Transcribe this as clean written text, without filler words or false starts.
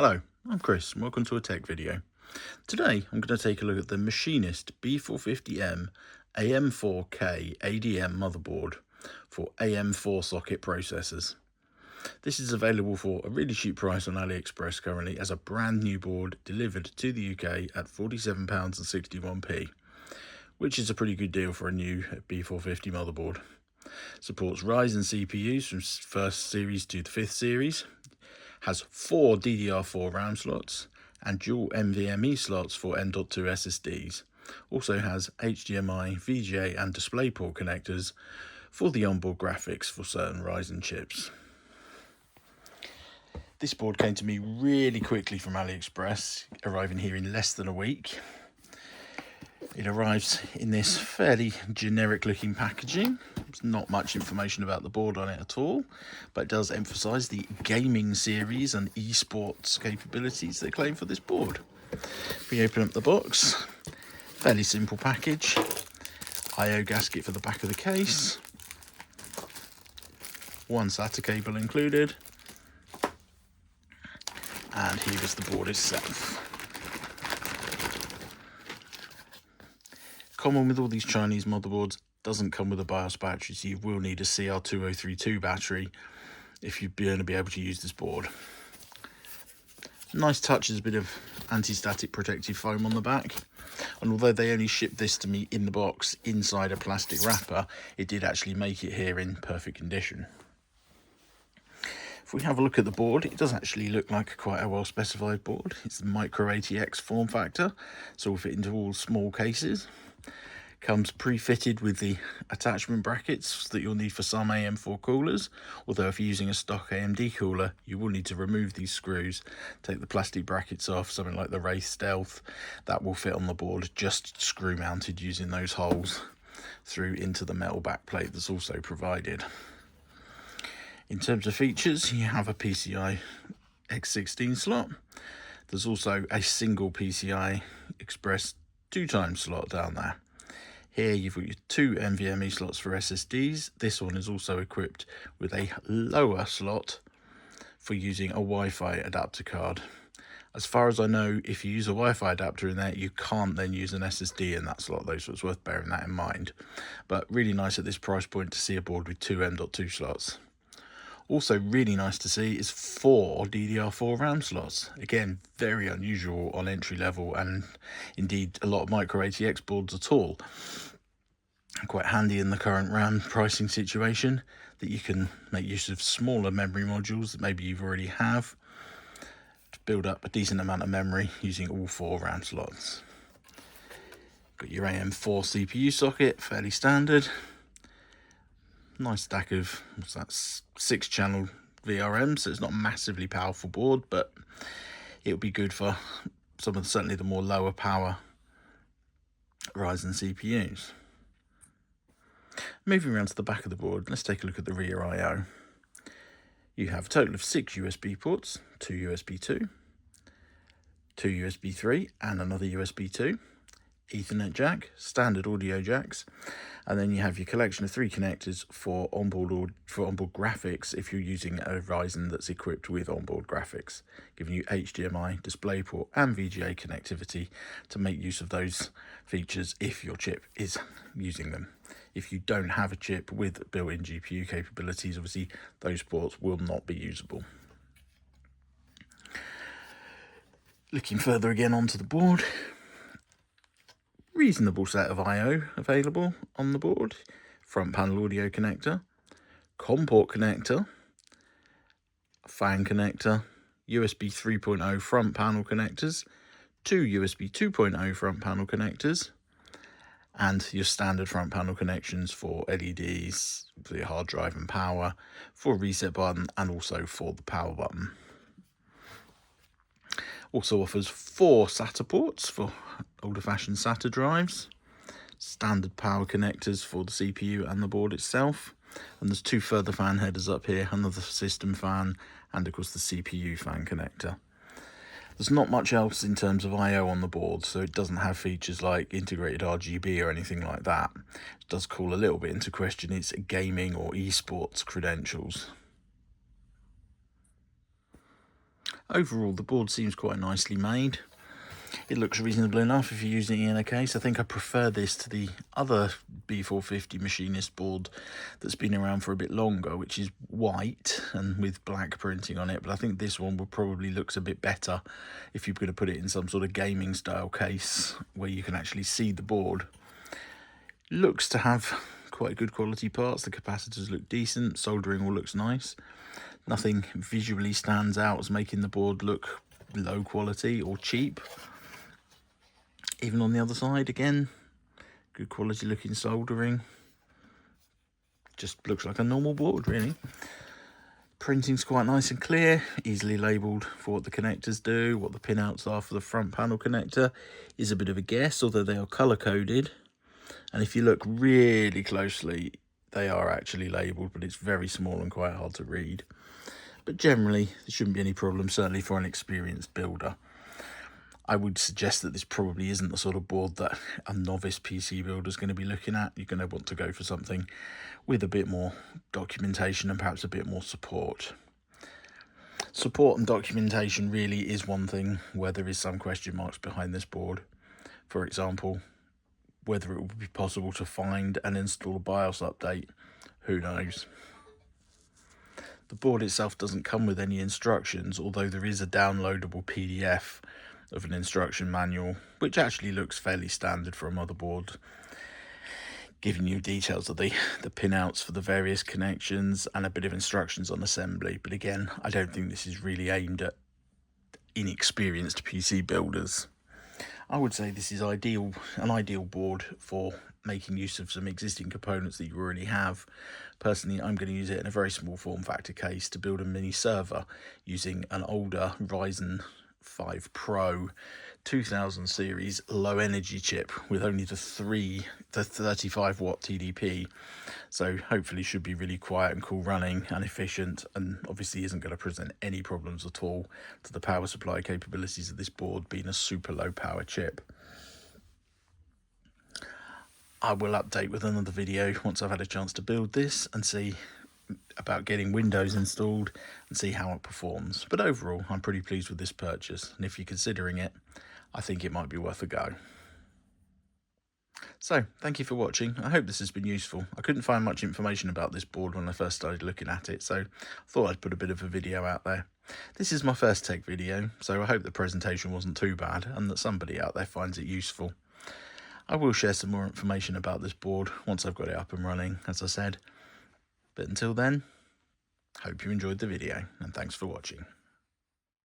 Hello, I'm Chris and welcome to a tech video. Today I'm going to take a look at the Machinist B450M-AM4-K ADM motherboard for AM4 socket processors. This is available for a really cheap price on AliExpress currently as a brand new board delivered to the UK at £47.61, which is a pretty good deal for a new B450 motherboard. Supports Ryzen CPUs from 1st series to the 5th series. Has 4 DDR4 RAM slots and dual NVMe slots for M.2 SSDs. Also has HDMI, VGA and DisplayPort connectors for the onboard graphics for certain Ryzen chips. This board came to me really quickly from AliExpress, arriving here in less than a week. It arrives in this fairly generic looking packaging. There's not much information about the board on it at all, but it does emphasise the gaming series and esports capabilities they claim for this board. If we open up the box, fairly simple package. I/O gasket for the back of the case. One SATA cable included. And here is the board itself. Common with all these Chinese motherboards, doesn't come with a BIOS battery, so you will need a CR2032 battery if you're going to be able to use this board. Nice touch is a bit of anti-static protective foam on the back, and although they only shipped this to me in the box inside a plastic wrapper, it did actually make it here in perfect condition. If we have a look at the board, it does actually look like quite a well specified board. It's the Micro ATX form factor, so will fit into all small cases. Comes pre-fitted with the attachment brackets that you'll need for some AM4 coolers, although if you're using a stock AMD cooler you will need to remove these screws, take the plastic brackets off. Something like the Wraith Stealth, that will fit on the board just screw mounted using those holes through into the metal backplate that's also provided. In terms of features, you have a PCI X16 slot. There's also a single PCI Express 2x slot down there. Here you've got your 2 NVMe slots for SSDs. This one is also equipped with a lower slot for using a Wi-Fi adapter card. As far as I know, if you use a Wi-Fi adapter in there, you can't then use an SSD in that slot though, so it's worth bearing that in mind. But really nice at this price point to see a board with 2 M.2 slots. Also really nice to see is 4 DDR4 RAM slots. Again, very unusual on entry level and indeed a lot of Micro ATX boards at all. Quite handy in the current RAM pricing situation that you can make use of smaller memory modules that maybe you've already have to build up a decent amount of memory using all 4 RAM slots. Got your AM4 CPU socket, fairly standard. Nice stack of, what's that, 6-channel VRM, so it's not a massively powerful board, but it'll be good for some of certainly the more lower power Ryzen CPUs. Moving around to the back of the board, let's take a look at the rear I/O. You have a total of 6 USB ports, 2 USB 2, 2 USB 3 and another USB 2. Ethernet jack, standard audio jacks, and then you have your collection of 3 connectors for onboard graphics if you're using a Ryzen that's equipped with onboard graphics, giving you HDMI, DisplayPort and VGA connectivity to make use of those features if your chip is using them. If you don't have a chip with built-in GPU capabilities, obviously those ports will not be usable. Looking further again onto the board, reasonable set of I/O available on the board. Front panel audio connector, COM port connector, fan connector, USB 3.0 front panel connectors, 2 USB 2.0 front panel connectors, and your standard front panel connections for LEDs, for your hard drive and power, for a reset button and also for the power button. Also offers 4 SATA ports for older-fashioned SATA drives, standard power connectors for the CPU and the board itself, and there's 2 further fan headers up here, another system fan and of course the CPU fan connector. There's not much else in terms of I/O on the board, so it doesn't have features like integrated RGB or anything like that. It does call a little bit into question its gaming or esports credentials. Overall, the board seems quite nicely made. It looks reasonable enough if you're using it in a case. I think I prefer this to the other B450 Machinist board that's been around for a bit longer, which is white and with black printing on it. But I think this one would probably looks a bit better if you're going to put it in some sort of gaming style case where you can actually see the board. Looks to have quite good quality parts. The capacitors look decent. Soldering all looks nice. Nothing visually stands out as making the board look low quality or cheap. Even on the other side, again, good quality looking soldering. Just looks like a normal board, really. Printing's quite nice and clear, easily labelled for what the connectors do. What the pinouts are for the front panel connector is a bit of a guess, although they are colour coded. And if you look really closely, they are actually labelled, but it's very small and quite hard to read. But generally, there shouldn't be any problem, certainly for an experienced builder. I would suggest that this probably isn't the sort of board that a novice PC builder is going to be looking at. You're going to want to go for something with a bit more documentation and perhaps a bit more support. Support and documentation really is one thing where there is some question marks behind this board. For example, whether it will be possible to find and install a BIOS update, who knows. The board itself doesn't come with any instructions, although there is a downloadable PDF of an instruction manual, which actually looks fairly standard for a motherboard, giving you details of the pinouts for the various connections and a bit of instructions on assembly. But again, I don't think this is really aimed at inexperienced PC builders. I would say this is an ideal board for making use of some existing components that you already have. Personally, I'm going to use it in a very small form factor case to build a mini server using an older Ryzen 5 Pro 2000 series low energy chip with only the 35 watt TDP, so hopefully should be really quiet and cool running and efficient, and obviously isn't going to present any problems at all to the power supply capabilities of this board being a super low power chip. I will update with another video once I've had a chance to build this and see about getting Windows installed and see how it performs. But overall, I'm pretty pleased with this purchase, and if you're considering it, I think it might be worth a go. So, thank you for watching. I hope this has been useful. I couldn't find much information about this board when I first started looking at it, so I thought I'd put a bit of a video out there. This is my first tech video, so I hope the presentation wasn't too bad and that somebody out there finds it useful. I will share some more information about this board once I've got it up and running, as I said. But until then, hope you enjoyed the video, and thanks for watching.